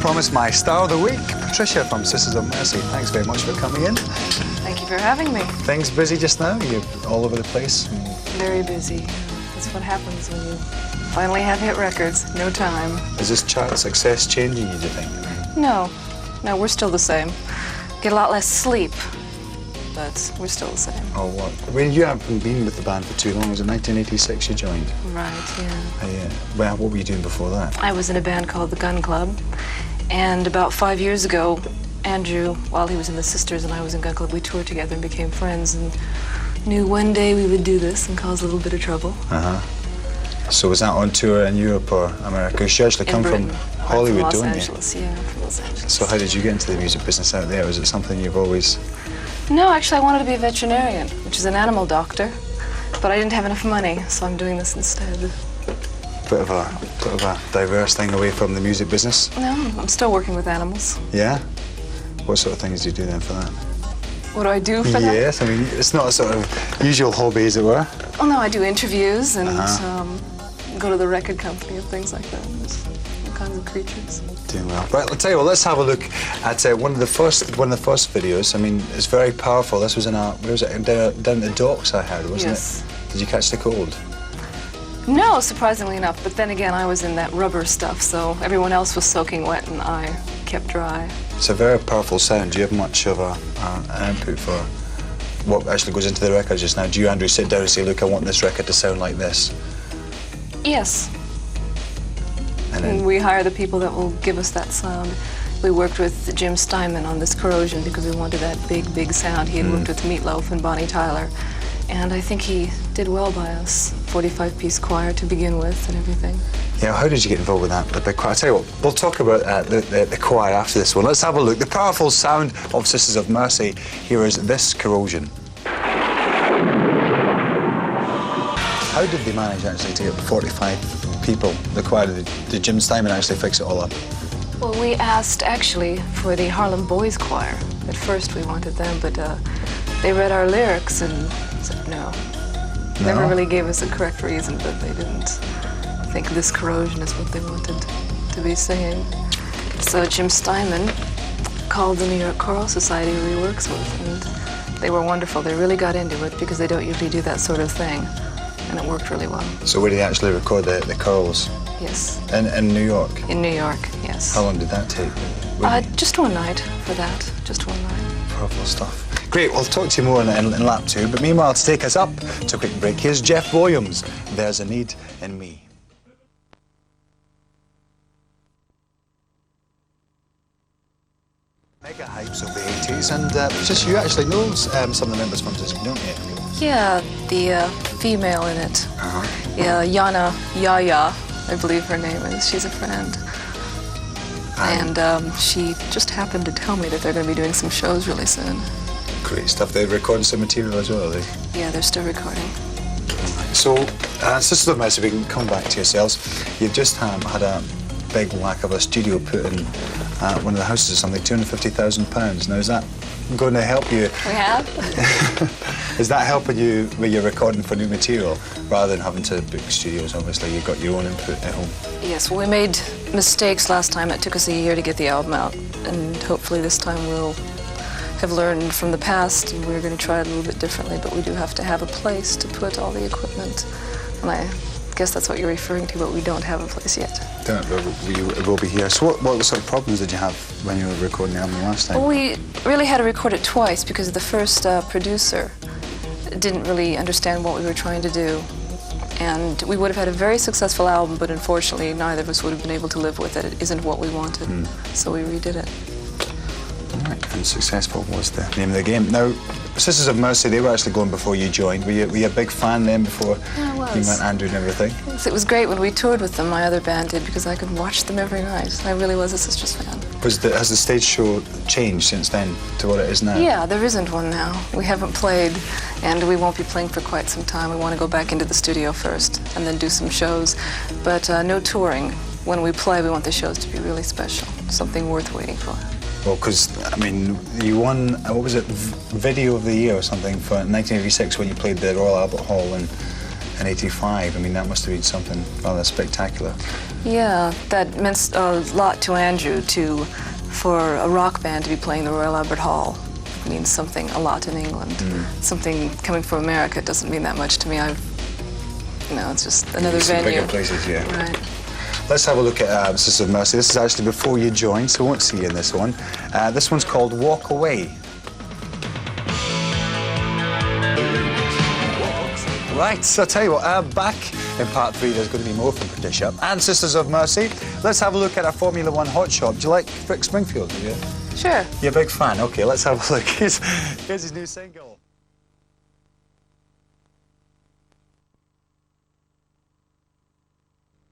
promised, my star of the week, Patricia from Sisters of Mercy. Thanks very much for coming in. Thank you for having me. Things busy just now? You're all over the place? Very busy. That's what happens when you finally have hit records. No time. Is this chart success changing you, do you think? No. No, we're still the same. Get a lot less sleep, but we're still the same. Oh, what? When you haven't been with the band for too long, was it 1986 you joined? Right, yeah. Well, what were you doing before that? I was in a band called the Gun Club, and about 5 years ago, Andrew, while he was in the Sisters and I was in Gun Club, we toured together and became friends and knew one day we would do this and cause a little bit of trouble. So was that on tour in Europe or America? Because you actually come from Hollywood, don't you? From Los Angeles, yeah, from Los Angeles. So how did you get into the music business out there? Was it something you've always... No, actually I wanted to be a veterinarian, which is an animal doctor, but I didn't have enough money, so I'm doing this instead. Bit of a diverse thing away from the music business? No, I'm still working with animals. Yeah? What sort of things do you do then for that? What do I do for that? Yes, I mean, it's not a sort of usual hobby, as it were. Oh no, I do interviews and go to the record company and things like that. There's all kinds of creatures. Doing well. Right, I'll tell you what, let's have a look at one of the first videos. I mean, it's very powerful. This was in where was it? Down at the docks, I heard, wasn't Yes. it? Did you catch the cold? No, surprisingly enough, but then again, I was in that rubber stuff, so everyone else was soaking wet and I kept dry. It's a very powerful sound. Do you have much of an input for what actually goes into the record just now? Do you, Andrew, sit down and say, look, I want this record to sound like this? Yes. And then We hire the people that will give us that sound. We worked with Jim Steinman on this Corrosion because we wanted that big, big sound. He had worked with Meatloaf and Bonnie Tyler, and I think he did well by us. 45-piece choir to begin with and everything. yeah, how did you get involved with that, the big choir? I'll tell you what, we'll talk about the choir after this one. Let's have a look. The powerful sound of Sisters of Mercy. Here is this Corrosion. How did they manage actually to get 45 people, the choir? Did Jim Steinman actually fix it all up? Well, we asked actually for the Harlem Boys Choir. At first we wanted them, but they read our lyrics and said no. Never really gave us a correct reason, but they didn't think this Corrosion is what they wanted to be singing. So Jim Steinman called the New York Choral Society who he works with, and they were wonderful. They really got into it because they don't usually do that sort of thing, and it worked really well. So where did they actually record the chorals? Yes. In New York? In New York, yes. How long did that take? Just one night for that, just one night. Powerful stuff. Great, we'll talk to you more in lap 2, but meanwhile, to take us up to a quick break, here's Jeff Williams, There's a Need in Me. Mega hypes of the 80s, and just you actually know some of the members from Disney, don't you? Yeah, the female in it. Yeah, Yana Yaya, I believe her name is. She's a friend. And she just happened to tell me that they're going to be doing some shows really soon. Great stuff. They're recording some material as well, are they? Yeah, they're still recording. So, Sisters of Mercy, we can come back to yourselves. You've just had a big whack of a studio put in one of the houses or something, £250,000. Now, is that going to help you? We have? Is that helping you with your recording for new material, rather than having to book studios? Obviously, you've got your own input at home. Yes, well, we made mistakes last time. It took us a year to get the album out, and hopefully this time we'll have learned from the past, and we're going to try it a little bit differently, but we do have to have a place to put all the equipment. And I guess that's what you're referring to, but we don't have a place yet. It will be here. So what sort of problems did you have when you were recording the album last time? Well, we really had to record it twice because the first producer didn't really understand what we were trying to do. And we would have had a very successful album, but unfortunately neither of us would have been able to live with it. It isn't what we wanted, so we redid it. All right, and successful was the name of the game. Now, Sisters of Mercy, they were actually going before you joined. Were you a big fan then before you met Andrew and everything? Yes, it was great when we toured with them, my other band did, because I could watch them every night. I really was a Sisters fan. Has the stage show changed since then to what it is now? Yeah, there isn't one now. We haven't played, and we won't be playing for quite some time. We want to go back into the studio first and then do some shows, but no touring. When we play, we want the shows to be really special, something worth waiting for. Well, because, I mean, you won, what was it, Video of the Year or something for 1986 when you played the Royal Albert Hall in '85. I mean, that must have been something rather spectacular. Yeah, that meant a lot to Andrew, for a rock band to be playing the Royal Albert Hall. It means something a lot in England. Something coming from America doesn't mean that much to me. It's just another venue. Bigger places, yeah. Right. Let's have a look at Sisters of Mercy. This is actually before you joined, so I won't see you in this one. This one's called Walk Away. Right, so I'll tell you what, back in part 3, there's going to be more from Patricia and Sisters of Mercy. Let's have a look at our Formula One hot shot. Do you like Rick Springfield? Do you? Sure. You're a big fan? Okay, let's have a look. Here's his new single.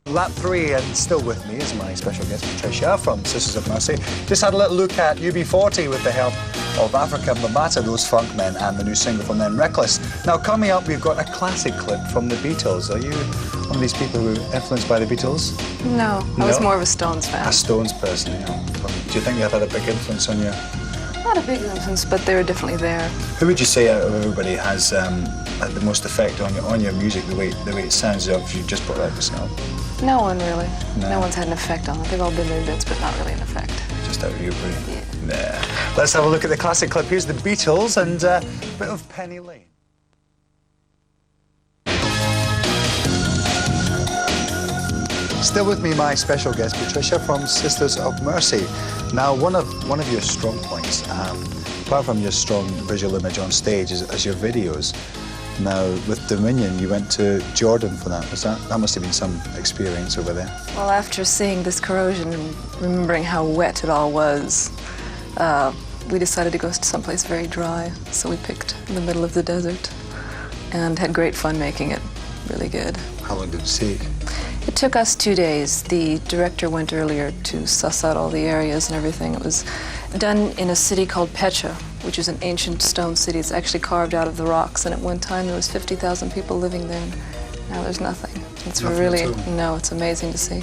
Lap 3, and still with me is my special guest Patricia from Sisters of Mercy. Just had a little look at UB40 with the help of Africa Bambaataa, those funk men, and the new single from them, Reckless. Now coming up, we've got a classic clip from the Beatles. Are you one of these people who are influenced by the Beatles? No, I was more of a Stones fan. A Stones person, yeah. Do you think they've had a big influence on you? Not a big influence, but they were definitely there. Who would you say out of everybody has had the most effect on your music, the way it sounds, if you just brought out yourself? No one really. No. No one's had an effect on it. They've all been their bits, but not really an effect. Just out of your brain? Yeah. Nah. Let's have a look at the classic clip. Here's the Beatles and a bit of Penny Lane. Still with me, my special guest Patricia from Sisters of Mercy. Now, one of your strong points, apart from your strong visual image on stage, is your videos. Now, with Dominion, you went to Jordan for that. That must have been some experience over there. Well, after seeing this corrosion and remembering how wet it all was, we decided to go to someplace very dry. So we picked the middle of the desert and had great fun making it. Really good. How long did it take? It took us 2 days. The director went earlier to suss out all the areas and everything. It was done in a city called Petra, which is an ancient stone city. It's actually carved out of the rocks, and at one time there was 50,000 people living there. Now there's nothing. It's Nothing really, at all. no, it's amazing to see.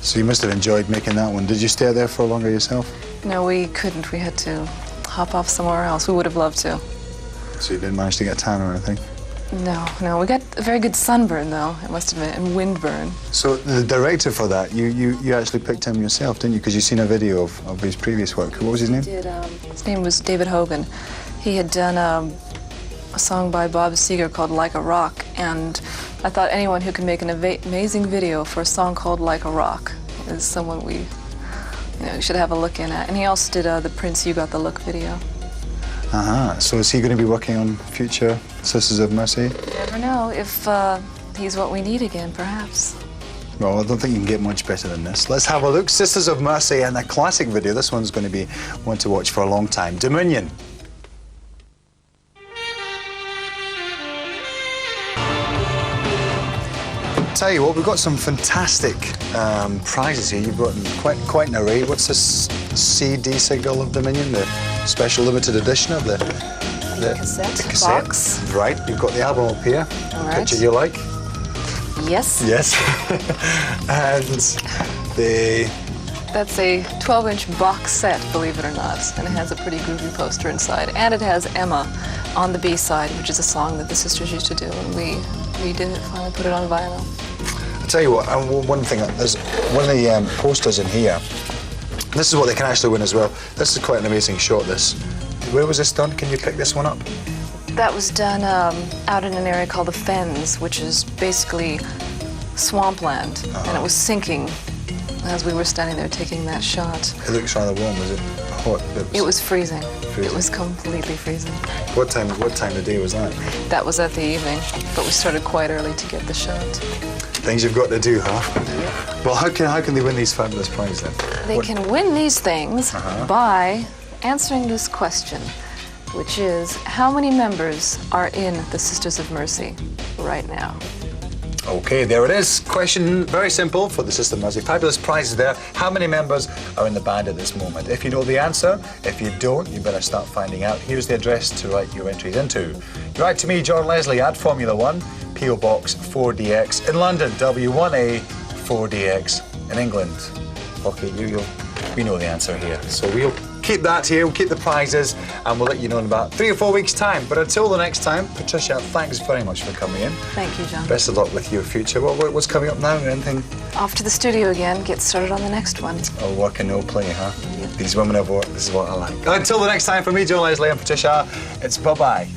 So you must have enjoyed making that one. Did you stay there for longer yourself? No, we couldn't. We had to hop off somewhere else. We would have loved to. So you didn't manage to get a tan or anything? No. We got a very good sunburn, though, I must admit, and windburn. So the director for that, you actually picked him yourself, didn't you? Because you've seen a video of his previous work. What was his name? His name was David Hogan. He had done a song by Bob Seger called Like a Rock, and I thought anyone who can make an amazing video for a song called Like a Rock is someone we should have a look in at. And he also did the Prince You Got the Look video. So is he going to be working on future Sisters of Mercy? You never know. If he's what we need again, perhaps. Well, I don't think you can get much better than this. Let's have a look. Sisters of Mercy and a classic video. This one's going to be one to watch for a long time. Dominion. Tell you what, we've got some fantastic prizes here. You've got quite an array. What's this CD single of Dominion? The special limited edition of the cassette box. Right, you've got the album up here. All right. Picture you like? Yes. Yes. And That's a 12-inch box set, believe it or not, and it has a pretty groovy poster inside. And it has Emma on the B-side, which is a song that the sisters used to do, and we did it, finally put it on vinyl. I'll tell you what, one thing, there's one of the posters in here. This is what they can actually win as well. This is quite an amazing shot, this. Where was this done? Can you pick this one up? That was done out in an area called the Fens, which is basically swampland, and it was sinking as we were standing there taking that shot. It looks rather warm. Was it hot? It was freezing. It was completely freezing. What time of day was that? That was at the evening, but we started quite early to get the shot. Things you've got to do, huh? Yep. Well, how can they win these fabulous prizes then? They can win these things by answering this question, which is, how many members are in the Sisters of Mercy right now? Okay, there it is. Question very simple for the Sisters of Mercy. Fabulous prizes there. How many members are in the band at this moment? If you know the answer, if you don't, you better start finding out. Here's the address to write your entries into. You write to me, John Leslie, at Formula One, P.O. Box 4DX in London, W1A 4DX in England. Okay, you'll We know the answer here. So we'll keep that here, we'll keep the prizes, and we'll let you know in about 3 or 4 weeks' time. But until the next time, Patricia, thanks very much for coming in. Thank you, John. Best of luck with your future. What's coming up now? Anything? Off to the studio again, get started on the next one. Oh, work and no play, huh? Yep. These women have work, this is what I like. Until the next time, from me, John Leslie, and Patricia, it's bye-bye.